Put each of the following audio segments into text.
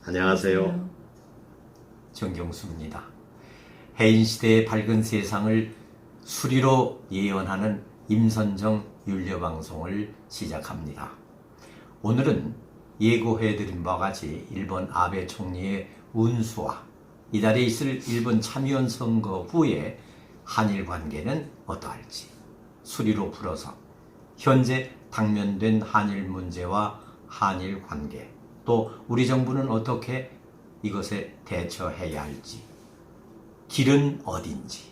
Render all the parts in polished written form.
안녕하세요. 정경수입니다. 해인시대의 밝은 세상을 수리로 예언하는 임선정 율려방송을 시작합니다. 오늘은 예고해드린 바와 같이 일본 아베 총리의 운수와 이달에 있을 일본 참의원 선거 후에 한일 관계는 어떠할지 수리로 풀어서 현재 당면된 한일 문제와 한일 관계, 또 우리 정부는 어떻게 이것에 대처해야 할지, 길은 어딘지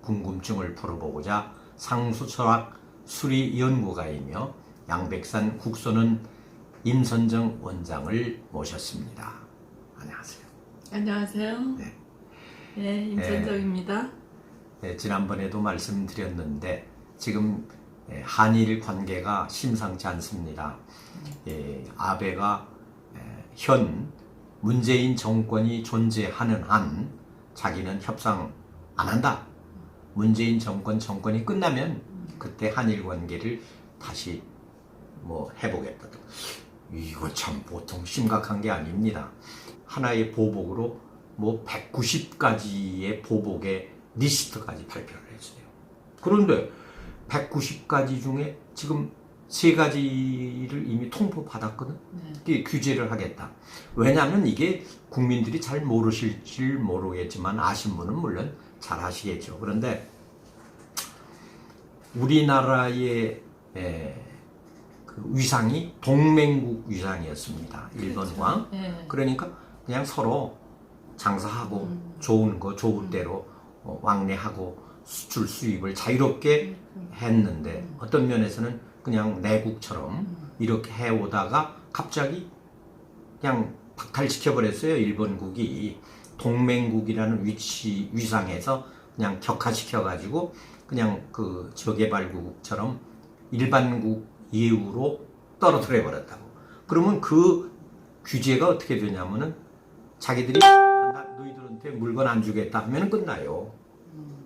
궁금증을 풀어보고자 상수철학 수리연구가이며 양백산 국소는 임선정 원장을 모셨습니다. 안녕하세요. 안녕하세요. 네. 네, 임선정입니다. 지난번에도 말씀드렸는데 지금 한일 관계가 심상치 않습니다. 아베가 현 문재인 정권이 존재하는 한 자기는 협상 안 한다. 문재인 정권이 끝나면 그때 한일 관계를 다시 해보겠다. 이거 참 보통 심각한 게 아닙니다. 하나의 보복으로 190가지의 보복의 리스트까지 발표를 했어요. 그런데 190가지 중에 지금 3가지를 이미 통보받았거든. 이게 규제를 하겠다. 왜냐하면 이게 국민들이 잘 모르실지 모르겠지만 아신 분은 물론 잘 아시겠죠. 그런데 우리나라의 그 위상이 동맹국 위상이었습니다. 일본과. 그러니까 그냥 서로 장사하고 좋은 거 좋은 대로 왕래하고 수출 수입을 자유롭게 했는데 어떤 면에서는 그냥 내국처럼 이렇게 해오다가 갑자기 그냥 박탈시켜버렸어요. 일본국이 동맹국이라는 위상에서 그냥 격화시켜가지고 그냥 그 저개발국처럼 일반국 예우로 떨어뜨려 버렸다고. 그러면 그 규제가 어떻게 되냐면은 자기들이 너희들한테 물건 안 주겠다 하면 끝나요.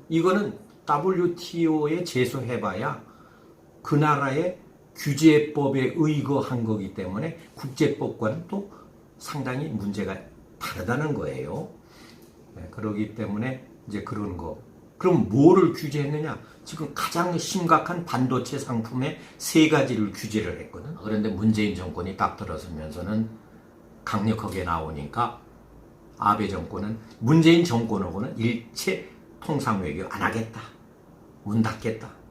이거는 WTO에 제소해봐야 그 나라의 규제법에 의거한 거기 때문에 국제법과는 또 상당히 문제가 다르다는 거예요. 그러기 때문에 이제 그런 거. 그럼 뭐를 규제했느냐? 지금 가장 심각한 반도체 상품의 3가지를 규제를 했거든. 그런데 문재인 정권이 딱 들어서면서는 강력하게 나오니까 아베 정권은 문재인 정권하고는 일체 통상외교 안 하겠다. 문 닫겠다.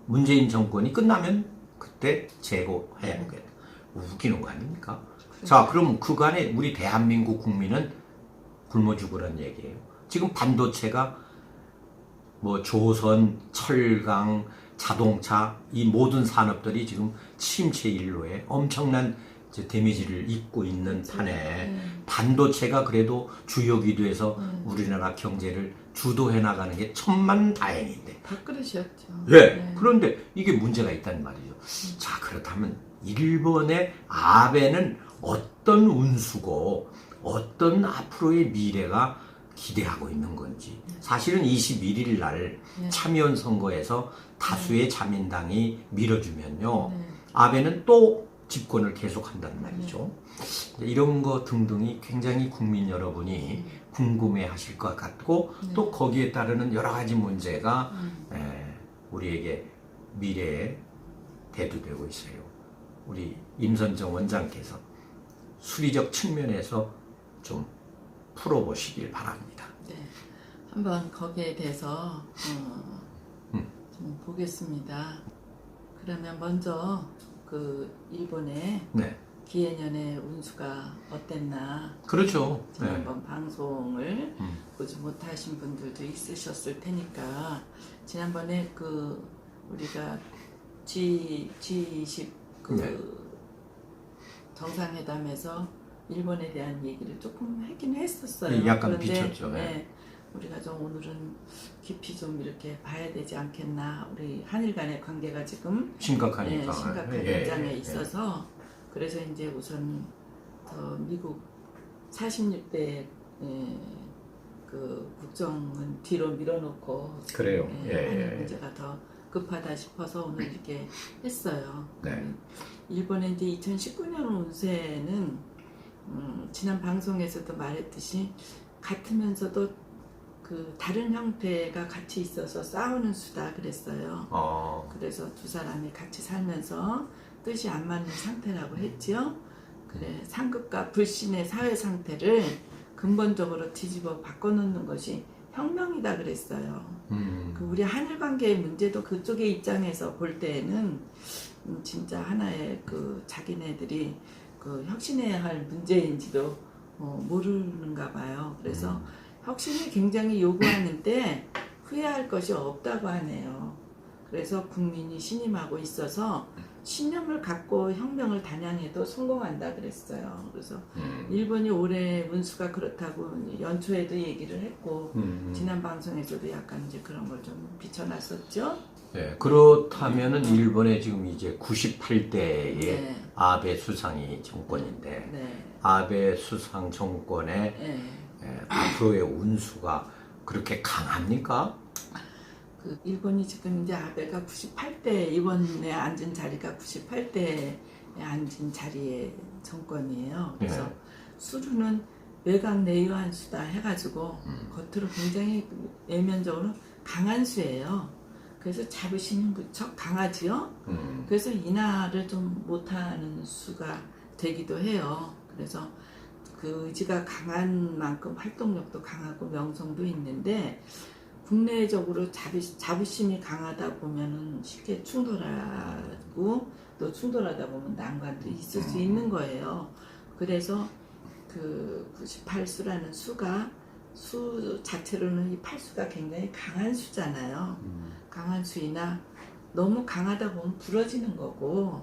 문재인 정권이 끝나면 그때 재고해보겠다. 웃기는 거 아닙니까? 자, 그럼 그간에 우리 대한민국 국민은 굶어 죽으란 얘기예요. 지금 반도체가 조선, 철강, 자동차 이 모든 산업들이 지금 침체 일로에 엄청난 데미지를 입고 있는 판에 반도체가 그래도 주역이 돼서 우리나라 경제를 주도해 나가는 게 천만다행인데. 밥그릇이었죠. 네. 그런데 이게 문제가 있다는 말이죠. 자, 그렇다면 일본의 아베는 어떤 운수고 어떤 앞으로의 미래가 기대하고 있는 건지. 사실은 21일 날 참의원 선거에서 다수의 자민당이 밀어주면요. 아베는 또 집권을 계속한다는 말이죠. 이런 거 등등이 굉장히 국민 여러분이 궁금해 하실 것 같고 또 거기에 따르는 여러 가지 문제가 우리에게 미래에 대두되고 있어요. 우리 임선정 원장께서 수리적 측면에서 좀 풀어보시길 바랍니다. 네, 한번 거기에 대해서 좀 보겠습니다. 그러면 먼저 그 일본의 기해년의 운수가 어땠나. 그렇죠. 지난번 방송을 보지 못하신 분들도 있으셨을 테니까 지난번에 그 우리가 G20 정상회담에서 일본에 대한 얘기를 조금 하긴 했었어요. 약간 그런데, 비쳤죠. 우리가 좀 오늘은 깊이 좀 이렇게 봐야 되지 않겠나. 우리 한일 간의 관계가 지금 심각하니까. 심각한 입장에 있어서 그래서 이제 우선 더 미국 46대 그 국정은 뒤로 밀어놓고 그래요. 한일 문제가 더 급하다 싶어서 오늘 이렇게 했어요. 일본의 이제 2019년 운세는 지난 방송에서도 말했듯이 같으면서도 그 다른 형태가 같이 있어서 싸우는 수다 그랬어요. 그래서 두 사람이 같이 살면서 뜻이 안 맞는 상태라고 했지요. 그래, 상급과 불신의 사회 상태를 근본적으로 뒤집어 바꿔놓는 것이 혁명이다 그랬어요. 그 우리 한일 관계의 문제도 그쪽의 입장에서 볼 때에는 진짜 하나의 그 자기네들이 그 혁신해야 할 문제인지도 모르는가 봐요. 그래서 혁신을 굉장히 요구하는데 후회할 것이 없다고 하네요. 그래서 국민이 신임하고 있어서 신념을 갖고 혁명을 단양해도 성공한다 그랬어요. 그래서 일본이 올해 운수가 그렇다고 연초에도 얘기를 했고 지난 방송에서도 약간 이제 그런 걸 좀 비춰놨었죠. 네, 그렇다면은 일본의 지금 이제 98대의 네. 아베 수상이 정권인데 네. 아베 수상 정권의 네. 앞으로의 운수가 그렇게 강합니까? 그 일본이 지금 이제 아베가 98대 이번에 앉은 자리가 98대에 앉은 자리의 정권이에요. 그래서 네. 수루는 외곽 내유한 수다 해가지고 겉으로 굉장히 외면적으로 강한 수예요. 그래서 자부심이 무척 강하지요. 그래서 인하를 좀 못하는 수가 되기도 해요. 그래서 그 의지가 강한 만큼 활동력도 강하고 명성도 있는데 국내적으로 자부심이 강하다 보면은 쉽게 충돌하고 또 충돌하다 보면 난관도 있을 수 있는 거예요. 그래서 그 98수라는 수 자체로는 이 8수가 굉장히 강한 수잖아요. 강한 수이나 너무 강하다 보면 부러지는 거고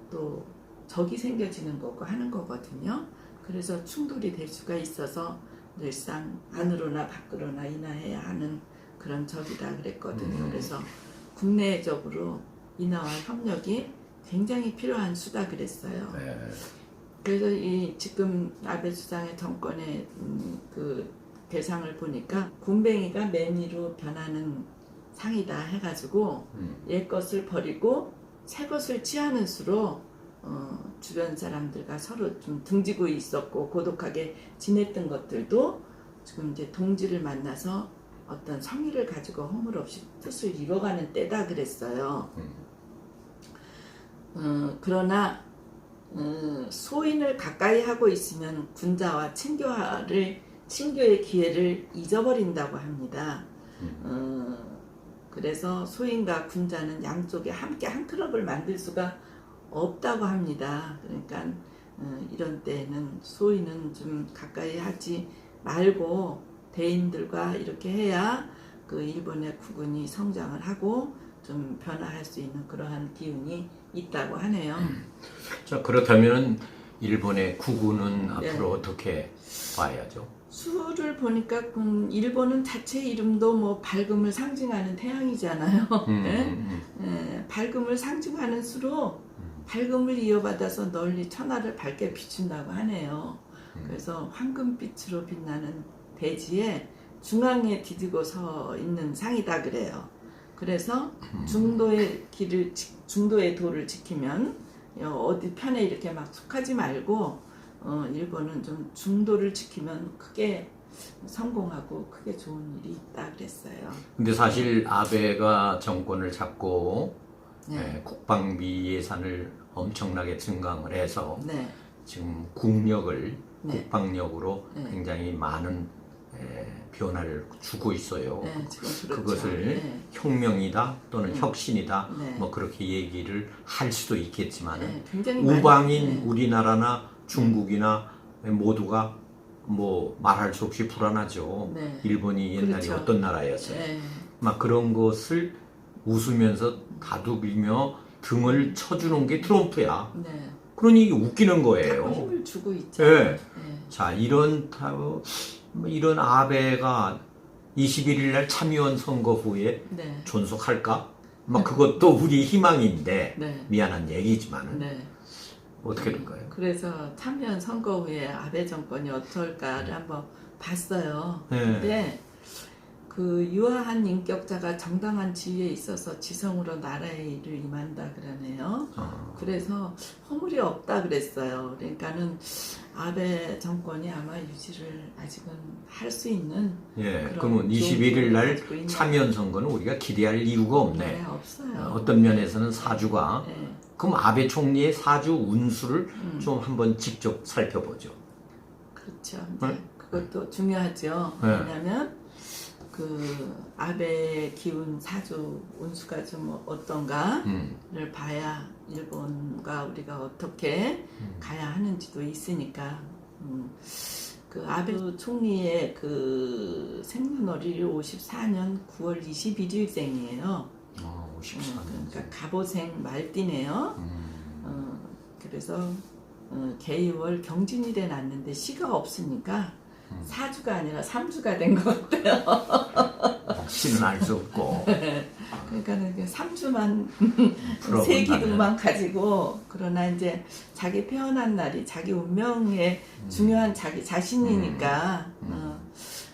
또 적이 생겨지는 거고 하는 거거든요. 그래서 충돌이 될 수가 있어서 늘상 안으로나 밖으로나 인하해야 하는 그런 적이다 그랬거든요. 그래서 국내적으로 인하와 협력이 굉장히 필요한 수다 그랬어요. 네. 그래서 이 지금 아베 수상의 정권의 그 대상을 보니까 군뱅이가 매미로 변하는 상이다 해가지고 옛 것을 버리고 새 것을 취하는 수로 주변 사람들과 서로 좀 등지고 있었고 고독하게 지냈던 것들도 지금 이제 동지를 만나서 어떤 성의를 가지고 허물 없이 뜻을 이뤄가는 때다 그랬어요. 그러나 소인을 가까이 하고 있으면 군자와 친교의 기회를 잊어버린다고 합니다. 그래서 소인과 군자는 양쪽에 함께 한 클럽을 만들 수가 없다고 합니다. 그러니까 이런 때에는 소인은 좀 가까이 하지 말고 대인들과 이렇게 해야 그 일본의 국군이 성장을 하고 좀 변화할 수 있는 그러한 기운이 있다고 하네요. 자, 그렇다면 일본의 국군은 네. 앞으로 어떻게 봐야죠? 수를 보니까 일본은 자체 이름도 뭐 밝음을 상징하는 태양이잖아요. 네? 밝음을 상징하는 수로 밝음을 이어받아서 널리 천하를 밝게 비춘다고 하네요. 그래서 황금빛으로 빛나는 대지에 중앙에 디디고 서 있는 상이다 그래요. 그래서 중도의 도를 지키면 어디 편에 이렇게 막 속하지 말고 일본은 좀 중도를 지키면 크게 성공하고 크게 좋은 일이 있다 그랬어요. 근데 사실 아베가 정권을 잡고 네. 국방비 예산을 엄청나게 증강을 해서 네. 지금 국력을 네. 국방력으로 네. 굉장히 많은 변화를 주고 있어요. 네, 지금 그렇죠. 그것을 네. 혁명이다 또는 혁신이다 네. 뭐 그렇게 얘기를 할 수도 있겠지만 네, 굉장히 우방인 많이, 네. 우리나라나 중국이나 모두가 뭐 말할 수 없이 불안하죠. 네. 일본이 옛날에 그렇죠. 어떤 나라였어요. 네. 막 그런 것을 웃으면서 다독이며 등을 쳐주는 게 트럼프야. 네. 그러니 이게 웃기는 자꾸 거예요. 힘을 주고 있죠. 예. 네. 자, 이런 아베가 21일 날 참의원 선거 후에 네. 존속할까? 막 그것도 우리 희망인데 네. 미안한 얘기지만은 네. 어떻게 될까요? 그래서 참여연 선거 후에 아베 정권이 어떨까를 한번 봤어요. 네. 근데 그 유아한 인격자가 정당한 지위에 있어서 지성으로 나라의 일을 임한다 그러네요. 그래서 허물이 없다 그랬어요. 그러니까는 아베 정권이 아마 유지를 아직은 할 수 있는. 예, 그러면 21일 날 참여연 선거는 우리가 기대할 이유가 없네. 네, 없어요. 어떤 면에서는 사주가. 네. 그럼 아베 총리의 사주 운수를 좀 한번 직접 살펴보죠. 그렇죠. 네? 그것도 중요하죠. 네. 왜냐하면 그 아베 기운 사주 운수가 좀 어떤가를 봐야 일본과 우리가 어떻게 가야 하는지도 있으니까. 그 아베 총리의 그 생년월일이 54년 9월 21일생이에요. 54년. 그러니까 갑오생 말띠네요. 그래서 개유월 경진일에 났는데 시가 없으니까 사주가 아니라 삼주가 된 것 같아요. 씨는 알 수 없고. 그러니까 삼주만 세 기둥만 가지고, 그러나 이제 자기 태어난 날이 자기 운명의 중요한 자기 자신이니까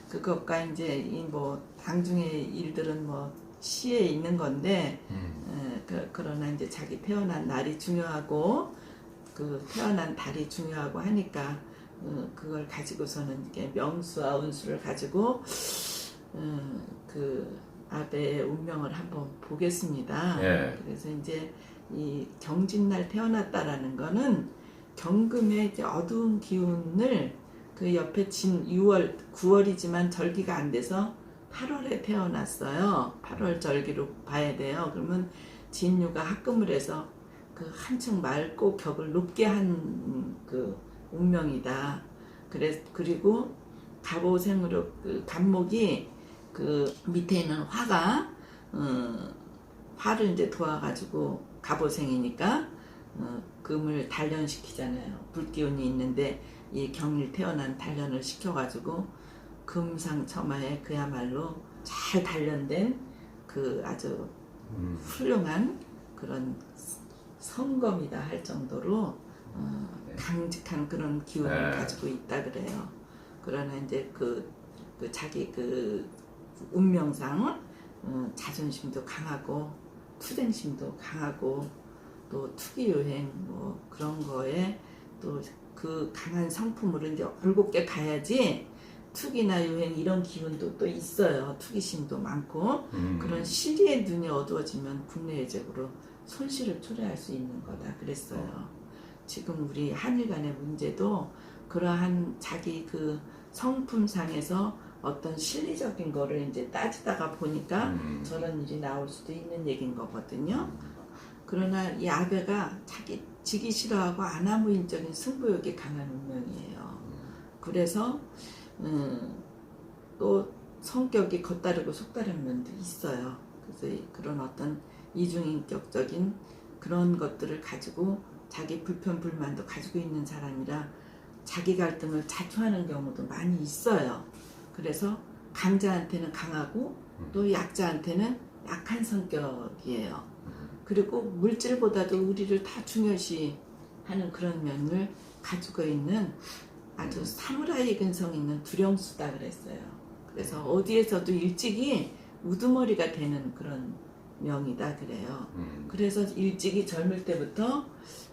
그것과 이제 이 뭐 당중의 일들은 뭐 시에 있는 건데 그러나 이제 자기 태어난 날이 중요하고 그 태어난 달이 중요하고 하니까 그걸 가지고서는 이게 명수와 운수를 가지고 그 아베의 운명을 한번 보겠습니다. 예. 그래서 이제 이 경진날 태어났다라는 거는 경금의 이제 어두운 기운을 그 옆에 진 6월 9월이지만 절기가 안 돼서 8월에 태어났어요. 8월 절기로 봐야 돼요. 그러면 진유가 합금을 해서 그 한층 맑고 격을 높게 한 그 운명이다. 그리고 갑오생으로 그 갑목이 그 밑에 있는 화가 화를 이제 도와가지고 갑오생이니까 금을 단련시키잖아요. 불기운이 있는데 이 경일 태어난 단련을 시켜가지고 금상첨화에 그야말로 잘 단련된 그 아주 훌륭한 그런 성검이다 할 정도로 강직한 그런 기운을 가지고 있다 그래요. 그러나 이제 그 자기 그 운명상 자존심도 강하고 투쟁심도 강하고 또 투기유행 뭐 그런 거에 또 그 강한 성품으로 이제 올곧게 가야지 투기나 유행 이런 기운도 또 있어요. 투기심도 많고 그런 시리의 눈이 어두워지면 국내외적으로 손실을 초래할 수 있는 거다 그랬어요. 지금 우리 한일 간의 문제도 그러한 자기 그 성품상에서 어떤 실리적인 거를 이제 따지다가 보니까 저런 일이 나올 수도 있는 얘기인 거거든요. 그러나 이 아베가 자기 지기 싫어하고 아나무인적인 승부욕이 강한 운명이에요. 그래서 또 성격이 겉다르고 속다른 면도 있어요. 그래서 그런 어떤 이중인격적인 그런 것들을 가지고 자기 불편불만도 가지고 있는 사람이라 자기 갈등을 자초하는 경우도 많이 있어요. 그래서 강자한테는 강하고 또 약자한테는 약한 성격이에요. 그리고 물질보다도 우리를 다 중요시 하는 그런 면을 가지고 있는 아주 사무라이 근성 있는 두령수다 그랬어요. 그래서 어디에서도 일찍이 우두머리가 되는 그런 명이다 그래요. 그래서 일찍이 젊을 때부터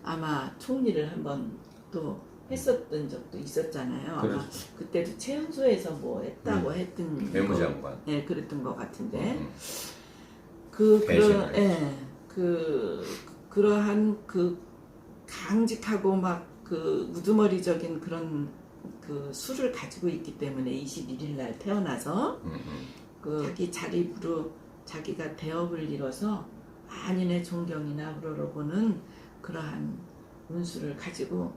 아마 총리를 한번 또 했었던 적도 있었잖아요. 아마 그때도 최연소에서 뭐 했다고 했던 외무장관. 네, 그랬던 것 같은데 그러한 그 강직하고 막 그 우두머리적인 그런 그 수를 가지고 있기 때문에 21일 날 태어나서 그 자기 자립으로 자기가 대업을 이뤄서 만인의 존경이나 그러러고는 그러한 운수를 가지고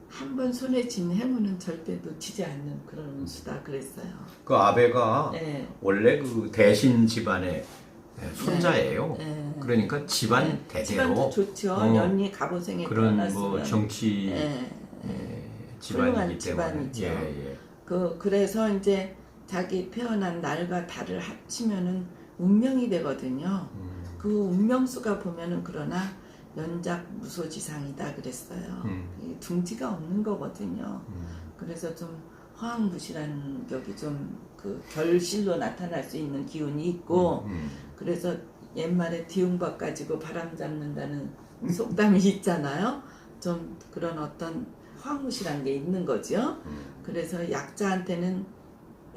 한 번 손에 쥔 행운은 절대 놓치지 않는 그런 운수다 그랬어요. 그 아베가 원래 그 대신 집안의 손자예요. 그러니까 집안 대대로 집안도 좋죠. 연이 갑오생에 그런 태어났으면 뭐 정치 집안이기 때문에 그래서 이제 자기 태어난 날과 달을 합치면은 운명이 되거든요. 그 운명수가 보면은 그러나 연작 무소지상이다 그랬어요. 둥지가 없는 거거든요. 그래서 좀 화학무시라는 격이 좀 그 결실로 나타날 수 있는 기운이 있고 그래서 옛말에 디웅박 가지고 바람 잡는다는 속담이 있잖아요. 좀 그런 어떤 화학무시라는 게 있는 거죠. 그래서 약자한테는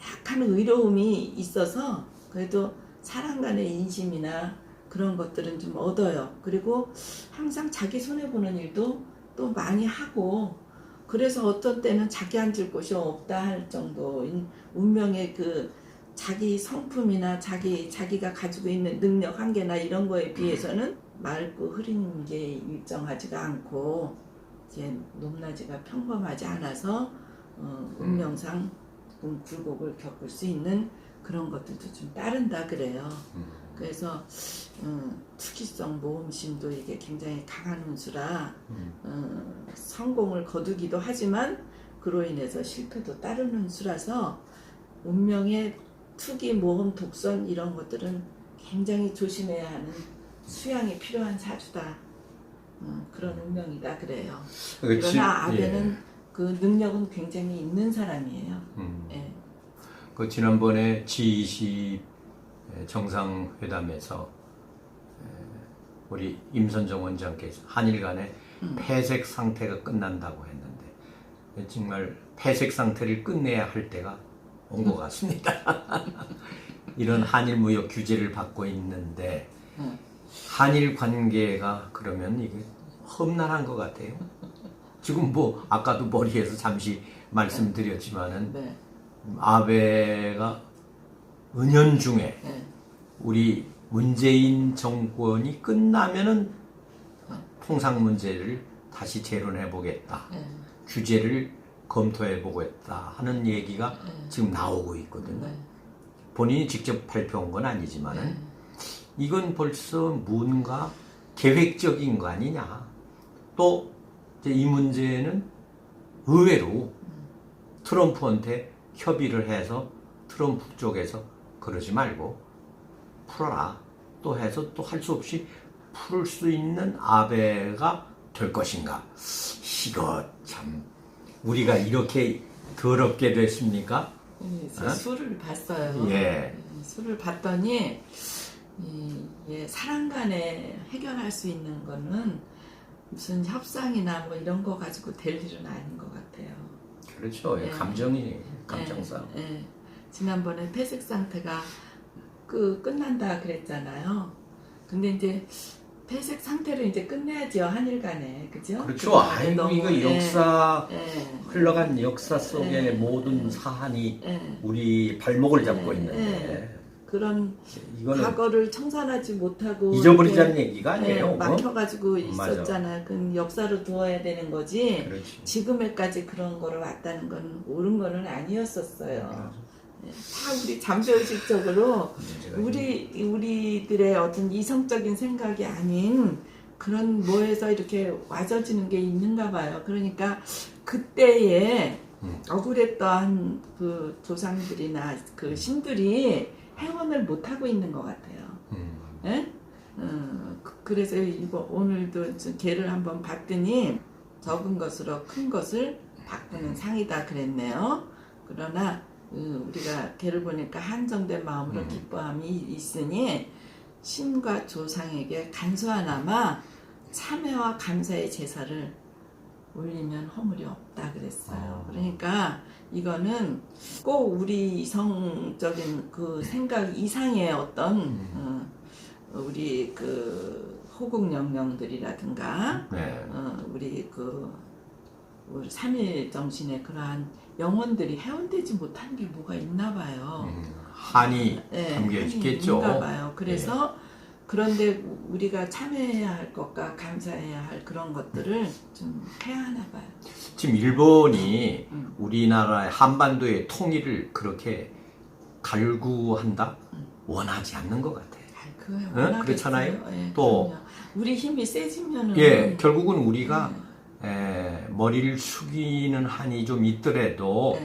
약간 의로움이 있어서 그래도 사람 간의 인심이나 그런 것들은 좀 얻어요. 그리고 항상 자기 손해보는 일도 또 많이 하고 그래서 어떤 때는 자기 앉을 곳이 없다 할 정도인 운명의 그 자기 성품이나 자기가 가지고 있는 능력 한계나 이런 거에 비해서는 맑고 흐린 게 일정하지가 않고 이제 높낮이가 평범하지 않아서 운명상 굴곡을 겪을 수 있는 그런 것들도 좀 따른다 그래요. 그래서 투기성 모험심도 이게 굉장히 강한 운수라 성공을 거두기도 하지만 그로 인해서 실패도 따르는 운수라서 운명의 투기, 모험, 독선 이런 것들은 굉장히 조심해야 하는 수양이 필요한 사주다. 그런 운명이다 그래요. 그러나 아베는 그 능력은 굉장히 있는 사람이에요. 예. 그 지난번에 G20 정상회담에서 우리 임선정 원장께서 한일 간의 폐색 상태가 끝난다고 했는데 정말 폐색 상태를 끝내야 할 때가 온 것 같습니다. 이런 한일 무역 규제를 받고 있는데 한일 관계가 그러면 이게 험난한 것 같아요. 지금 뭐 아까도 머리에서 잠시 말씀드렸지만은 네. 아베가 은연중에 네. 우리 문재인 정권이 끝나면은 통상 문제를 다시 재론해 보겠다. 네. 규제를 검토해 보겠다 하는 얘기가 지금 나오고 있거든요. 네. 본인이 직접 발표한 건 아니지만은 이건 벌써 뭔가 계획적인 거 아니냐. 또 이 문제는 의외로 트럼프한테 협의를 해서 트럼프 쪽에서 그러지 말고 풀어라. 또 해서 또 할 수 없이 풀을 수 있는 아베가 될 것인가. 이거 참 우리가 이렇게 더럽게 됐습니까? 수를 봤어요. 예. 수를 봤더니 사람 간에 해결할 수 있는 거는 무슨 협상이나 뭐 이런 거 가지고 될 일은 아닌 것 같아요. 그렇죠. 예. 감정싸움. 예. 지난번에 폐색 상태가 끝난다 그랬잖아요. 근데 이제 폐색 상태를 이제 끝내야죠, 한일 간에. 그죠? 그렇죠. 아이고, 이거 역사, 흘러간 역사 속의 모든 사안이 우리 발목을 잡고 있는데. 그런 과거를 청산하지 못하고 잊어버리자는 얘기가 아니에요. 막혀가지고 있었잖아요. 그 역사로 두어야 되는 거지. 그렇지. 지금에까지 그런 거를 왔다는 건 옳은 거는 아니었었어요. 다 우리 잠재의식적으로 우리들의 어떤 이성적인 생각이 아닌 그런 뭐에서 이렇게 와져지는 게 있는가 봐요. 그러니까 그때에 억울했던 그 조상들이나 그 신들이 행원을 못 하고 있는 것 같아요. 예? 그래서 오늘도 개를 한번 봤더니 적은 것으로 큰 것을 바꾸는 상이다 그랬네요. 그러나 우리가 개를 보니까 한정된 마음으로 기뻐함이 있으니 신과 조상에게 간소하나마 참회와 감사의 제사를 올리면 허물이 없다 그랬어요. 그러니까 이거는 꼭 우리 이성적인 그 생각 이상의 어떤 우리 그 호국 영령들이라든가 우리 우리 삼일 정신의 그러한 영혼들이 해온되지 못한 게 뭐가 있나 봐요. 한이 담겨 있겠죠. 있나 봐요. 그래서 그런데 우리가 참여해야 할 것과 감사해야 할 그런 것들을 좀 해야 하나 봐요. 지금 일본이 우리나라의 한반도의 통일을 그렇게 갈구한다? 원하지 않는 것 같아요. 그렇잖아요. 또 그럼요. 우리 힘이 세지면은 결국은 우리가 머리를 숙이는 한이 좀 있더라도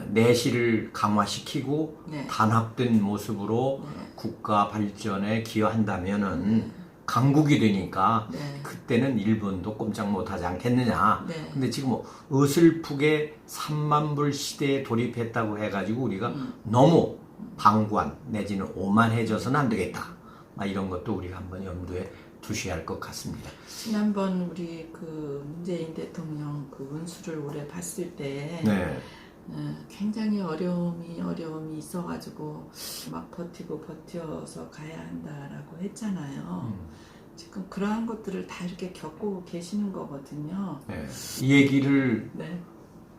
내실을 강화시키고 단합된 모습으로 국가 발전에 기여한다면은 강국이 되니까 네. 그때는 일본도 꼼짝 못하지 않겠느냐. 네. 근데 지금 뭐 어슬프게 3만 불 시대에 돌입했다고 해가지고 우리가 너무 방관 내지는 오만해져서는 안 되겠다. 막 이런 것도 우리가 한번 염두에 두셔야 할 것 같습니다. 지난번 우리 그 문재인 대통령 그 운수를 올해 봤을 때 네. 굉장히 어려움이 있어가지고 막 버텨서 가야 한다라고 했잖아요. 지금 그러한 것들을 다 이렇게 겪고 계시는 거거든요. 네. 이 얘기를 네.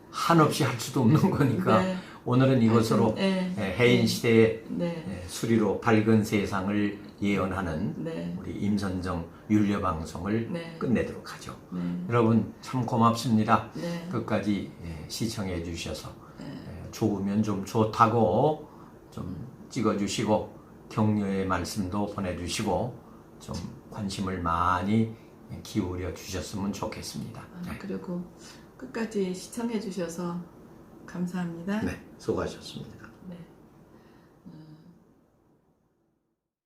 한없이 할 수도 없는 거니까 네. 오늘은 이것으로 네. 해인 시대의 네. 수리로 밝은 세상을 예언하는 네. 우리 임선정 율려방송을 네. 끝내도록 하죠. 네. 여러분 참 고맙습니다. 네. 끝까지 시청해 주셔서 네. 좋으면 좀 좋다고 좀 찍어주시고 격려의 말씀도 보내주시고 좀 관심을 많이 기울여 주셨으면 좋겠습니다. 네. 그리고 끝까지 시청해 주셔서 감사합니다. 네, 수고하셨습니다.